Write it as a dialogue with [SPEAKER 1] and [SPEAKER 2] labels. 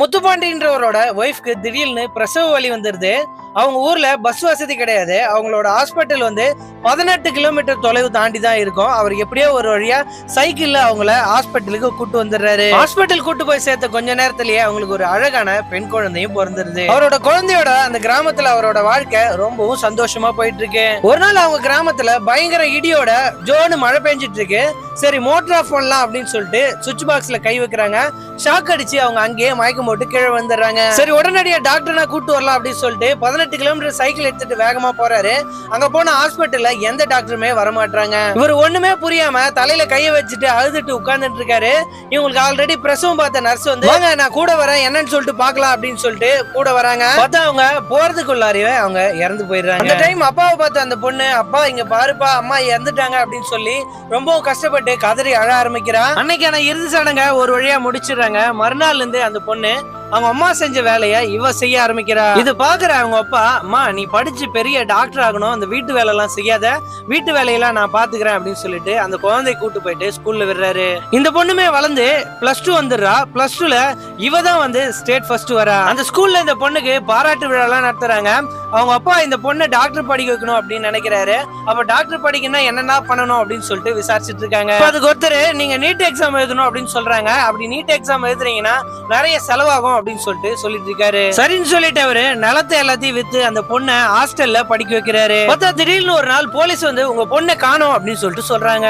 [SPEAKER 1] முத்துப்பாண்டின்றவரோட ஒய்ஃப்க்கு திடீர்னு பிரசவ வலி வந்துருது. அவங்க ஊர்ல பஸ் வசதி கிடையாது. அவங்களோட ஹாஸ்பிட்டல் 18 கிலோமீட்டர் தொலைவு தாண்டி தான் இருக்கும். அவர் எப்படியோ ஒரு வழியா சைக்கிள்ல அவங்கள ஹாஸ்பிட்டலுக்கு கூட்டு வந்துடுறாரு. ஹாஸ்பிட்டல் கூட்டு போய் சேர்த்த கொஞ்ச நேரத்திலேயே அவங்களுக்கு ஒரு அழகான பெண் குழந்தையும் பிறந்துருது. அவரோட குழந்தையோட அந்த கிராமத்துல அவரோட வாழ்க்கை ரொம்பவும் சந்தோஷமா போயிட்டு இருக்கு. ஒரு நாள் அவங்க கிராமத்துல பயங்கர இடியோட ஜோனு மழை பெஞ்சிட்டு இருக்கு. சரி மோட்டர் ஆஃப் பண்ணலாம் அப்படின்னு சொல்லிட்டு சுவிட்ச் பாக்ஸ்ல கை வைக்கிறாங்க. ஷாக் அடிச்சு அவங்க அங்கேயே மயக்கம் போட்டு கீழே வந்துடுறாங்க. சரி உடனடியா டாக்டர் கூட்டு வரலாம் அப்படின்னு சொல்லிட்டு 18 கிலோமீட்டர் சைக்கிள் எடுத்துட்டு வேகமா போறாரு. அங்க போன ஹாஸ்பிட்டல்ல எந்த டாக்டருமே வரமாட்டாங்க. இவர் ஒண்ணுமே புரியாம தலையில கைய வச்சுட்டு அழுதுட்டு உட்கார்ந்துட்டு இருக்காரு. இவங்களுக்கு ஆல்ரெடி பிரசவம் பார்த்த நர்ஸ் வாங்க நான் கூட வரேன் என்னன்னு சொல்லிட்டு பாக்கலாம் அப்படின்னு சொல்லிட்டு கூட வராங்க. பார்த்தா அவங்க போறதுக்குள்ளாரியே அவங்க இறந்து போயிடுறாங்க. அந்த டைம் அப்பாவை பார்த்த அந்த பொண்ணு, அப்பா இங்க பாருப்பா அம்மா இறந்துட்டாங்க அப்படின்னு சொல்லி ரொம்ப கஷ்டப்பட்டு கதறி அழ ஆரம்பிக்கிறா. அன்னைக்கான இறுதி சடங்க ஒரு வழியா முடிச்சிடுறாங்க. மறுநாள்ல இருந்து அந்த பொண்ணு அவங்க அம்மா செஞ்ச வேலைய இவ செய்ய ஆரம்பிக்கிறா. இது பாக்குற அவங்க அப்பா, அம்மா நீ படிச்சு பெரிய டாக்டர் ஆகணும், அந்த வீட்டு வேலை எல்லாம் செய்யாத, வீட்டு வேலையெல்லாம் நான் பாத்துக்கிறேன் அப்படின்னு சொல்லிட்டு அந்த குழந்தை கூட்டு போயிட்டு ஸ்கூல்ல விடுறாரு. இந்த பொண்ணுமே வளர்ந்து +2 வந்துடுறா. +2ல இவ தான் ஸ்டேட் ஃபர்ஸ்ட் வரா. அந்த ஸ்கூல்ல இந்த பொண்ணுக்கு பாராட்டு விழா எல்லாம் நடத்துறாங்க. அவங்க அப்பா இந்த பொண்ணை டாக்டர் படிக்க வைக்கணும் அப்படின்னு நினைக்கிறாரு. அப்ப டாக்டர் படிக்கணும்னா என்னென்ன பண்ணணும் அப்படின்னு சொல்லிட்டு விசாரிச்சுட்டு இருக்காங்க. அதுக்கு ஒருத்தர் நீங்க நீட் எக்ஸாம் எழுதணும் அப்படின்னு சொல்றாங்க. அப்படி நீட் எக்ஸாம் எழுதுறீங்கன்னா நிறைய செலவாகும் அப்படின்னு சொல்லிட்டு இருக்காரு. சரின்னு சொல்லிட்டு அவரு நிலத்தை எல்லாத்தையும் வித்து அந்த பொண்ணை ஹாஸ்டல்ல படிக்க வைக்கிறாரு. திடீர்னு ஒரு நாள் போலீஸ் உங்க பொண்ணை காணோம் அப்படின்னு சொல்லிட்டு சொல்றாங்க.